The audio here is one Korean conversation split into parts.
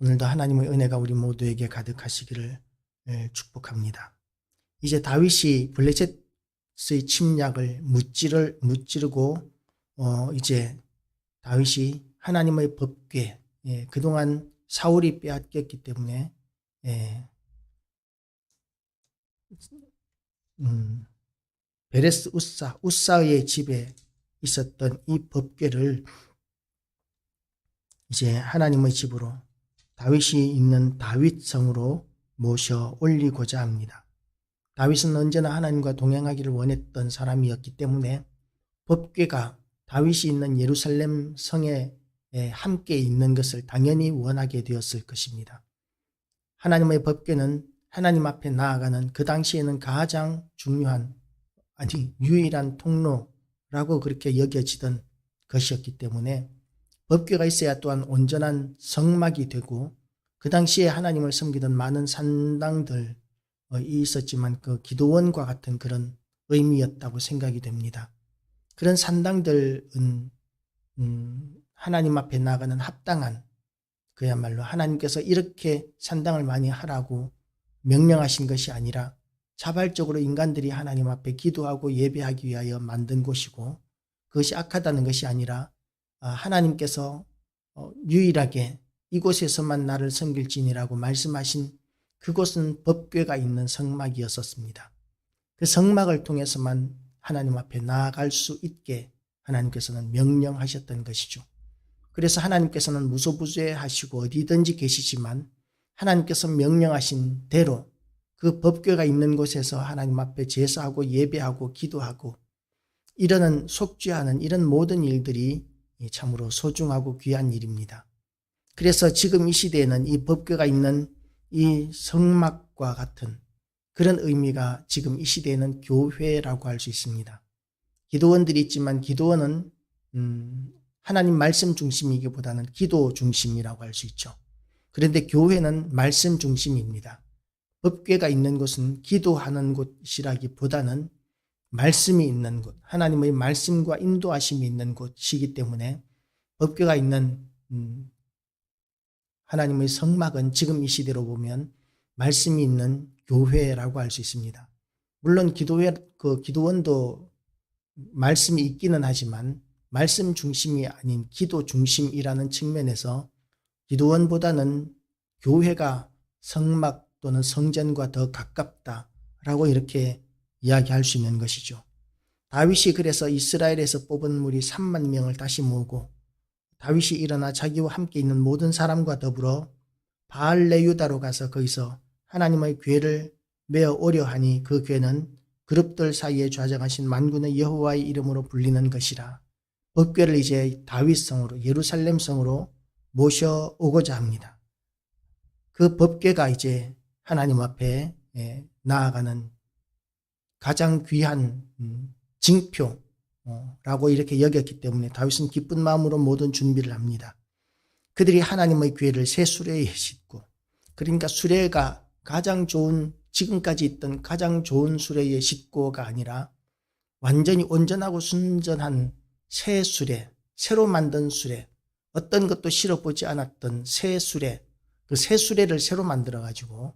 오늘도 하나님의 은혜가 우리 모두에게 가득하시기를 축복합니다. 이제 다윗이 블레셋의 침략을 무찌르고 이제 다윗이 하나님의 법궤, 그동안 사울이 빼앗겼기 때문에 베레스 우사의 집에 있었던 이 법궤를 이제 하나님의 집으로 다윗이 있는 다윗성으로 모셔 올리고자 합니다. 다윗은 언제나 하나님과 동행하기를 원했던 사람이었기 때문에 법궤가 다윗이 있는 예루살렘 성에 함께 있는 것을 당연히 원하게 되었을 것입니다. 하나님의 법궤는 하나님 앞에 나아가는 그 당시에는 가장 중요한, 유일한 통로라고 그렇게 여겨지던 것이었기 때문에 법궤가 있어야 또한 온전한 성막이 되고, 그 당시에 하나님을 섬기던 많은 산당들이 있었지만 그 기도원과 같은 그런 의미였다고 생각이 됩니다. 그런 산당들은 하나님 앞에 나가는 합당한, 그야말로 하나님께서 이렇게 산당을 많이 하라고 명령하신 것이 아니라 자발적으로 인간들이 하나님 앞에 기도하고 예배하기 위하여 만든 곳이고, 그것이 악하다는 것이 아니라 하나님께서 유일하게 이곳에서만 나를 섬길지니라고 말씀하신 그곳은 법궤가 있는 성막이었었습니다. 그 성막을 통해서만 하나님 앞에 나아갈 수 있게 하나님께서는 명령하셨던 것이죠. 그래서 하나님께서는 무소부재하시고 어디든지 계시지만 하나님께서 명령하신 대로 그 법궤가 있는 곳에서 하나님 앞에 제사하고 예배하고 기도하고 이러는 속죄하는 이런 모든 일들이 참으로 소중하고 귀한 일입니다. 그래서 지금 이 시대에는 이 법궤가 있는 이 성막과 같은 그런 의미가 지금 이 시대에는 교회라고 할 수 있습니다. 기도원들이 있지만 기도원은 하나님 말씀 중심이기보다는 기도 중심이라고 할 수 있죠. 그런데 교회는 말씀 중심입니다. 법궤가 있는 곳은 기도하는 곳이라기보다는 말씀이 있는 곳, 하나님의 말씀과 인도하심이 있는 곳이기 때문에 법궤가 있는 하나님의 성막은 지금 이 시대로 보면 말씀이 있는 교회라고 할 수 있습니다. 물론 기도원도 말씀이 있기는 하지만 말씀 중심이 아닌 기도 중심이라는 측면에서 기도원보다는 교회가 성막 또는 성전과 더 가깝다라고 이렇게 이야기할 수 있는 것이죠. 다윗이 그래서 이스라엘에서 뽑은 무리 3만 명을 다시 모으고 다윗이 일어나 자기와 함께 있는 모든 사람과 더불어 바알레유다로 가서 거기서 하나님의 궤를 메어 오려 하니 그 궤는 그룹들 사이에 좌정하신 만군의 여호와의 이름으로 불리는 것이라. 법궤를 이제 다윗성으로 예루살렘 성으로 모셔오고자 합니다. 그 법궤가 이제 하나님 앞에 나아가는 가장 귀한 징표라고 이렇게 여겼기 때문에 다윗은 기쁜 마음으로 모든 준비를 합니다. 그들이 하나님의 궤를 새 수레에 싣고, 그러니까 수레가 가장 좋은, 지금까지 있던 가장 좋은 수레에 싣고가 아니라 완전히 온전하고 순전한 새 수레, 새로 만든 수레, 어떤 것도 실어보지 않았던 새 수레, 그 새 수레를 새로 만들어 가지고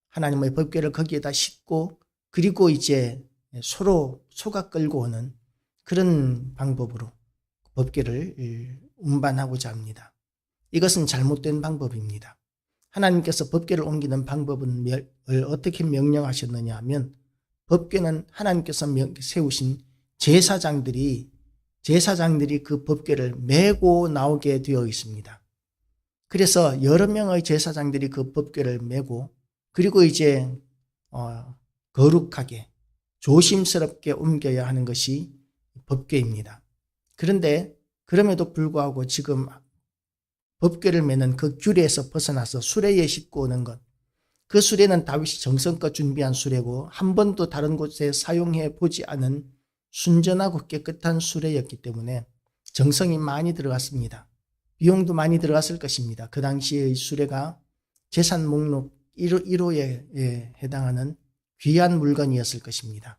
하나님의 법궤를 거기에다 싣고, 그리고 이제 소가 끌고 오는 그런 방법으로 법궤를 운반하고자 합니다. 이것은 잘못된 방법입니다. 하나님께서 법궤를 옮기는 방법은 어떻게 명령하셨느냐 하면, 법궤는 하나님께서 세우신 제사장들이 그 법궤를 메고 나오게 되어 있습니다. 그래서 여러 명의 제사장들이 그 법궤를 메고, 그리고 이제 거룩하게 조심스럽게 옮겨야 하는 것이 법궤입니다. 그런데 그럼에도 불구하고 지금 법궤를 메는 그 규례에서 벗어나서 수레에 싣고 오는 것, 그 수레는 다윗이 정성껏 준비한 수레고 한 번도 다른 곳에 사용해 보지 않은 순전하고 깨끗한 수레였기 때문에 정성이 많이 들어갔습니다. 비용도 많이 들어갔을 것입니다. 그 당시의 수레가 재산 목록 1호에 해당하는 귀한 물건이었을 것입니다.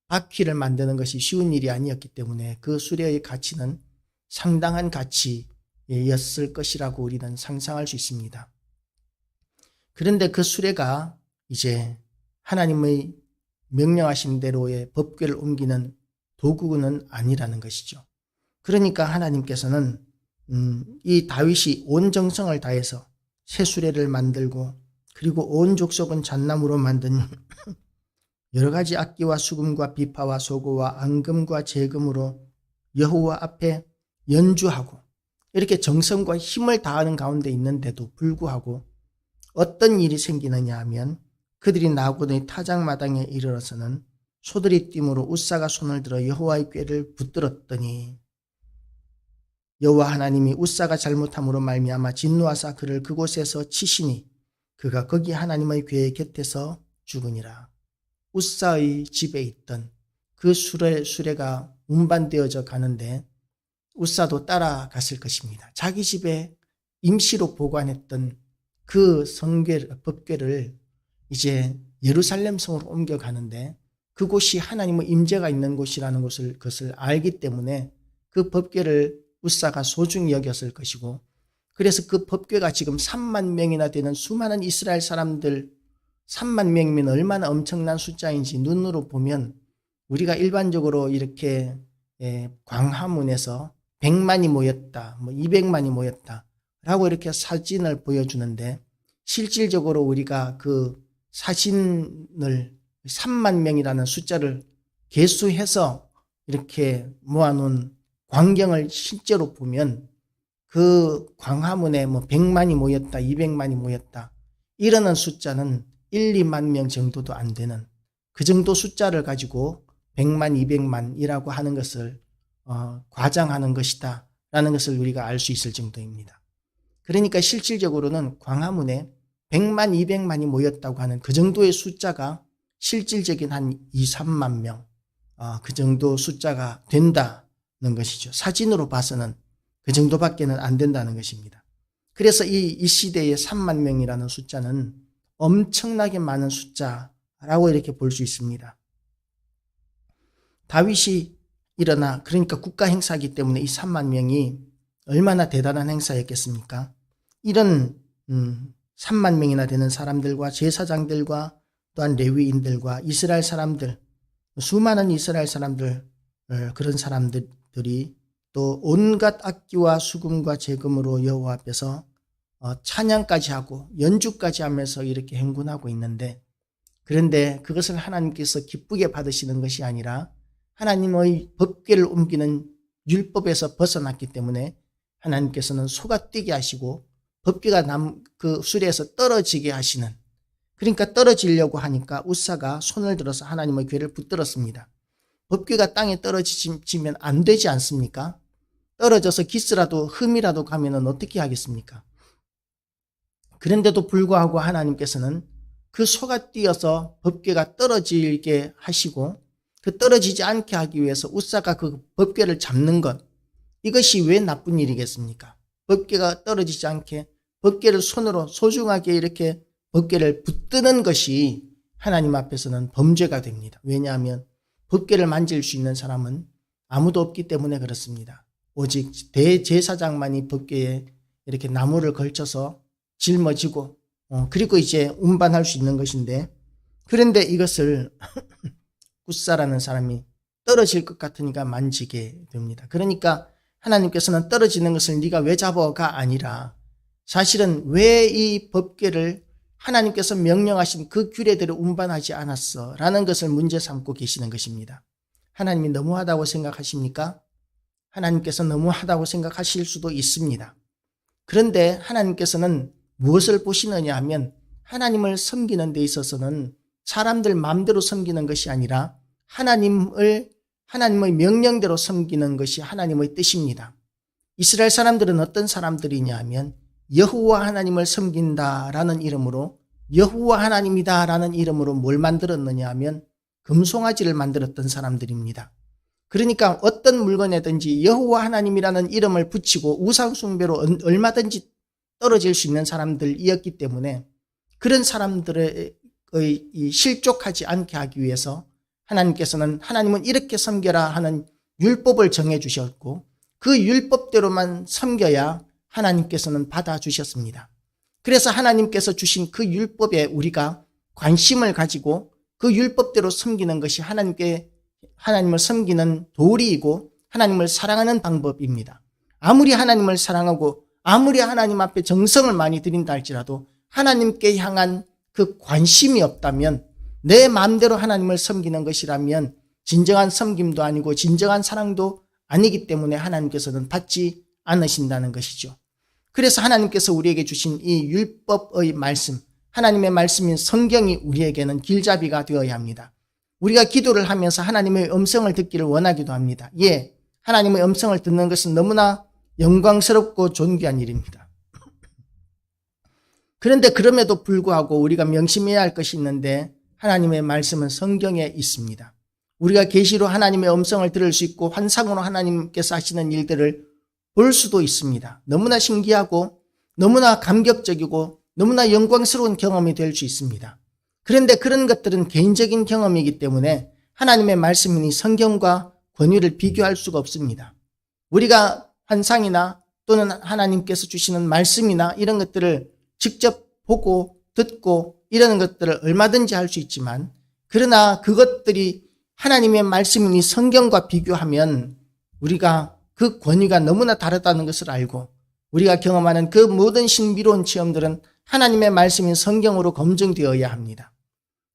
바퀴를 만드는 것이 쉬운 일이 아니었기 때문에 그 수레의 가치는 상당한 가치였을 것이라고 우리는 상상할 수 있습니다. 그런데 그 수레가 이제 하나님의 명령하신 대로의 법궤를 옮기는 도구는 아니라는 것이죠. 그러니까 하나님께서는 이 다윗이 온 정성을 다해서 새 수레를 만들고 그리고 온 족속은 잣나무로 만든 여러 가지 악기와 수금과 비파와 소고와 앙금과 재금으로 여호와 앞에 연주하고 이렇게 정성과 힘을 다하는 가운데 있는데도 불구하고 어떤 일이 생기느냐 하면 그들이 나고의 타작마당에 이르러서는 소들이 띠므로 웃사가 손을 들어 여호와의 궤를 붙들었더니 여호와 하나님이 웃사가 잘못함으로 말미암아 진노하사 그를 그곳에서 치시니 그가 거기 하나님의 궤 곁에서 죽으니라. 웃사의 집에 있던 그 수레가 운반되어져 가는데 웃사도 따라갔을 것입니다. 자기 집에 임시로 보관했던 그 법궤를 이제 예루살렘 성으로 옮겨가는데 그곳이 하나님의 임재가 있는 곳이라는 것을 알기 때문에 그 법궤를 웃사가 소중히 여겼을 것이고, 그래서 그 법궤가 지금 3만 명이나 되는 수많은 이스라엘 사람들, 3만 명이면 얼마나 엄청난 숫자인지 눈으로 보면 우리가 일반적으로 이렇게 광화문에서 100만이 모였다, 200만이 모였다 라고 이렇게 사진을 보여주는데, 실질적으로 우리가 그 사진을 3만 명이라는 숫자를 계수해서 이렇게 모아놓은 광경을 실제로 보면 그 광화문에 100만이 모였다, 200만이 모였다 이러는 숫자는 1, 2만 명 정도도 안 되는 그 정도 숫자를 가지고 100만, 200만이라고 하는 것을 과장하는 것이다 라는 것을 우리가 알 수 있을 정도입니다. 그러니까 실질적으로는 광화문에 100만, 200만이 모였다고 하는 그 정도의 숫자가 실질적인 한 2, 3만 명, 그 정도 숫자가 된다는 것이죠. 사진으로 봐서는 그 정도밖에는 안 된다는 것입니다. 그래서 이 시대의 3만 명이라는 숫자는 엄청나게 많은 숫자라고 이렇게 볼 수 있습니다. 다윗이 일어나, 그러니까 국가 행사이기 때문에 이 3만 명이 얼마나 대단한 행사였겠습니까? 이런 3만 명이나 되는 사람들과 제사장들과 또한 레위인들과 이스라엘 사람들, 수많은 이스라엘 사람들, 그런 사람들이 또 온갖 악기와 수금과 재금으로 여호와 앞에서 찬양까지 하고 연주까지 하면서 이렇게 행군하고 있는데, 그런데 그것을 하나님께서 기쁘게 받으시는 것이 아니라 하나님의 법궤를 옮기는 율법에서 벗어났기 때문에 하나님께서는 소가 뛰게 하시고 법궤가 그 수레에서 떨어지게 하시는, 그러니까 떨어지려고 하니까 웃사가 손을 들어서 하나님의 궤를 붙들었습니다. 법궤가 땅에 떨어지면 안 되지 않습니까? 떨어져서 기스라도 흠이라도 가면은 어떻게 하겠습니까? 그런데도 불구하고 하나님께서는 그 소가 뛰어서 법궤가 떨어지게 하시고 그 떨어지지 않게 하기 위해서 웃사가 그 법궤를 잡는 것, 이것이 왜 나쁜 일이겠습니까? 법궤가 떨어지지 않게 법궤를 손으로 소중하게 이렇게 법궤를 붙드는 것이 하나님 앞에서는 범죄가 됩니다. 왜냐하면 법궤를 만질 수 있는 사람은 아무도 없기 때문에 그렇습니다. 오직 대제사장만이 법궤에 이렇게 나무를 걸쳐서 짊어지고 그리고 이제 운반할 수 있는 것인데, 그런데 이것을 웃사라는 사람이 떨어질 것 같으니까 만지게 됩니다. 그러니까 하나님께서는 떨어지는 것을 네가 왜 잡아가 아니라 사실은 왜 이 법궤를 하나님께서 명령하신 그 규례대로 운반하지 않았어 라는 것을 문제 삼고 계시는 것입니다. 하나님이 너무하다고 생각하십니까? 하나님께서 너무하다고 생각하실 수도 있습니다. 그런데 하나님께서는 무엇을 보시느냐 하면 하나님을 섬기는 데 있어서는 사람들 마음대로 섬기는 것이 아니라 하나님의 명령대로 섬기는 것이 하나님의 뜻입니다. 이스라엘 사람들은 어떤 사람들이냐 하면 여호와 하나님을 섬긴다라는 이름으로, 여호와 하나님이다라는 이름으로 뭘 만들었느냐 하면 금송아지를 만들었던 사람들입니다. 그러니까 어떤 물건에든지 여호와 하나님이라는 이름을 붙이고 우상 숭배로 얼마든지 떨어질 수 있는 사람들이었기 때문에 그런 사람들의 실족하지 않게 하기 위해서 하나님은 이렇게 섬겨라 하는 율법을 정해 주셨고 그 율법대로만 섬겨야 하나님께서는 받아주셨습니다. 그래서 하나님께서 주신 그 율법에 우리가 관심을 가지고 그 율법대로 섬기는 것이 하나님을 섬기는 도리이고 하나님을 사랑하는 방법입니다. 아무리 하나님을 사랑하고 아무리 하나님 앞에 정성을 많이 들인다 할지라도 하나님께 향한 그 관심이 없다면, 내 마음대로 하나님을 섬기는 것이라면 진정한 섬김도 아니고 진정한 사랑도 아니기 때문에 하나님께서는 받지 않으신다는 것이죠. 그래서 하나님께서 우리에게 주신 이 율법의 말씀, 하나님의 말씀인 성경이 우리에게는 길잡이가 되어야 합니다. 우리가 기도를 하면서 하나님의 음성을 듣기를 원하기도 합니다. 예, 하나님의 음성을 듣는 것은 너무나 영광스럽고 존귀한 일입니다. 그런데 그럼에도 불구하고 우리가 명심해야 할 것이 있는데, 하나님의 말씀은 성경에 있습니다. 우리가 계시로 하나님의 음성을 들을 수 있고 환상으로 하나님께서 하시는 일들을 볼 수도 있습니다. 너무나 신기하고 너무나 감격적이고 너무나 영광스러운 경험이 될 수 있습니다. 그런데 그런 것들은 개인적인 경험이기 때문에 하나님의 말씀이니 성경과 권위를 비교할 수가 없습니다. 우리가 환상이나 또는 하나님께서 주시는 말씀이나 이런 것들을 직접 보고 듣고 이런 것들을 얼마든지 할 수 있지만, 그러나 그것들이 하나님의 말씀이니 성경과 비교하면 우리가 그 권위가 너무나 다르다는 것을 알고, 우리가 경험하는 그 모든 신비로운 체험들은 하나님의 말씀인 성경으로 검증되어야 합니다.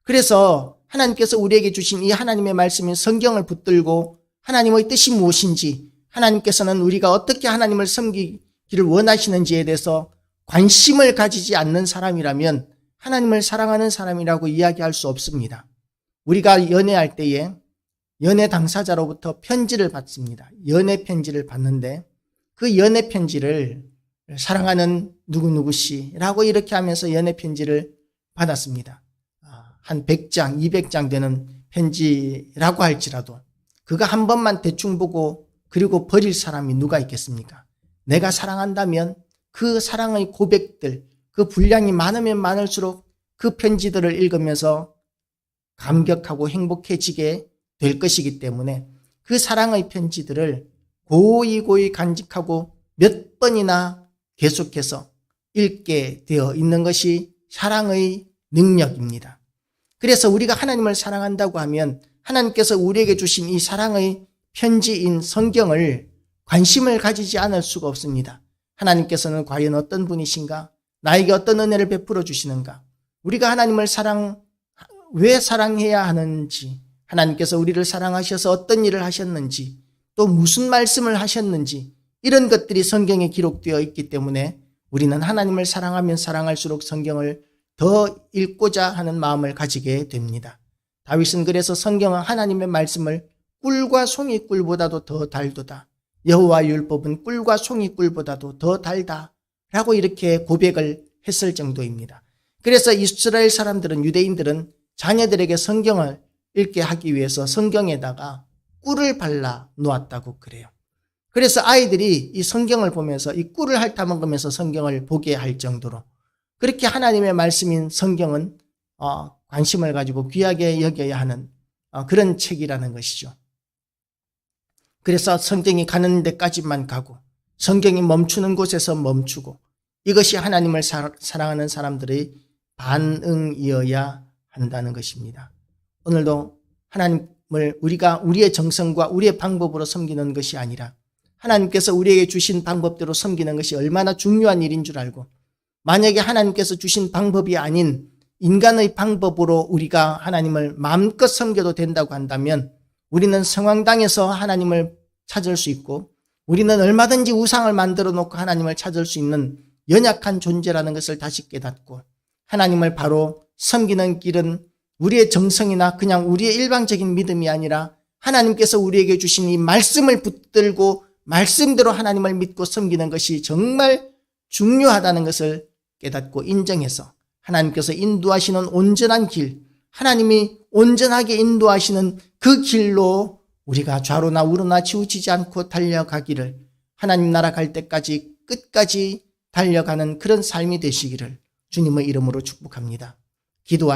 그래서 하나님께서 우리에게 주신 이 하나님의 말씀인 성경을 붙들고 하나님의 뜻이 무엇인지, 하나님께서는 우리가 어떻게 하나님을 섬기기를 원하시는지에 대해서 관심을 가지지 않는 사람이라면 하나님을 사랑하는 사람이라고 이야기할 수 없습니다. 우리가 연애할 때에 연애 당사자로부터 편지를 받습니다. 연애 편지를 받는데 그 연애 편지를 사랑하는 누구누구씨라고 이렇게 하면서 연애 편지를 받았습니다. 한 100장, 200장 되는 편지라고 할지라도 그가 한 번만 대충 보고 그리고 버릴 사람이 누가 있겠습니까? 내가 사랑한다면 그 사랑의 고백들, 그 분량이 많으면 많을수록 그 편지들을 읽으면서 감격하고 행복해지게 될 것이기 때문에 그 사랑의 편지들을 고이 간직하고 몇 번이나 계속해서 읽게 되어 있는 것이 사랑의 능력입니다. 그래서 우리가 하나님을 사랑한다고 하면 하나님께서 우리에게 주신 이 사랑의 편지인 성경을 관심을 가지지 않을 수가 없습니다. 하나님께서는 과연 어떤 분이신가? 나에게 어떤 은혜를 베풀어 주시는가? 우리가 하나님을 왜 사랑해야 하는지, 하나님께서 우리를 사랑하셔서 어떤 일을 하셨는지, 또 무슨 말씀을 하셨는지, 이런 것들이 성경에 기록되어 있기 때문에 우리는 하나님을 사랑하면 사랑할수록 성경을 더 읽고자 하는 마음을 가지게 됩니다. 다윗은 그래서 성경은 하나님의 말씀을 꿀과 송이꿀보다도 더 달도다. 여호와 율법은 꿀과 송이꿀보다도 더 달다. 라고 이렇게 고백을 했을 정도입니다. 그래서 이스라엘 사람들은, 유대인들은 자녀들에게 성경을 읽게 하기 위해서 성경에다가 꿀을 발라 놓았다고 그래요. 그래서 아이들이 이 성경을 보면서 이 꿀을 핥아먹으면서 성경을 보게 할 정도로 그렇게 하나님의 말씀인 성경은 관심을 가지고 귀하게 여겨야 하는 그런 책이라는 것이죠. 그래서 성경이 가는 데까지만 가고 성경이 멈추는 곳에서 멈추고, 이것이 하나님을 사랑하는 사람들의 반응이어야 한다는 것입니다. 오늘도 하나님을 우리가 우리의 정성과 우리의 방법으로 섬기는 것이 아니라 하나님께서 우리에게 주신 방법대로 섬기는 것이 얼마나 중요한 일인 줄 알고, 만약에 하나님께서 주신 방법이 아닌 인간의 방법으로 우리가 하나님을 마음껏 섬겨도 된다고 한다면 우리는 성황당에서 하나님을 찾을 수 있고, 우리는 얼마든지 우상을 만들어 놓고 하나님을 찾을 수 있는 연약한 존재라는 것을 다시 깨닫고, 하나님을 바로 섬기는 길은 우리의 정성이나 그냥 우리의 일방적인 믿음이 아니라 하나님께서 우리에게 주신 이 말씀을 붙들고 말씀대로 하나님을 믿고 섬기는 것이 정말 중요하다는 것을 깨닫고 인정해서 하나님께서 인도하시는 온전한 길, 하나님이 온전하게 인도하시는 그 길로 우리가 좌로나 우로나 치우치지 않고 달려가기를, 하나님 나라 갈 때까지 끝까지 달려가는 그런 삶이 되시기를 주님의 이름으로 축복합니다. 기도하시겠습니다.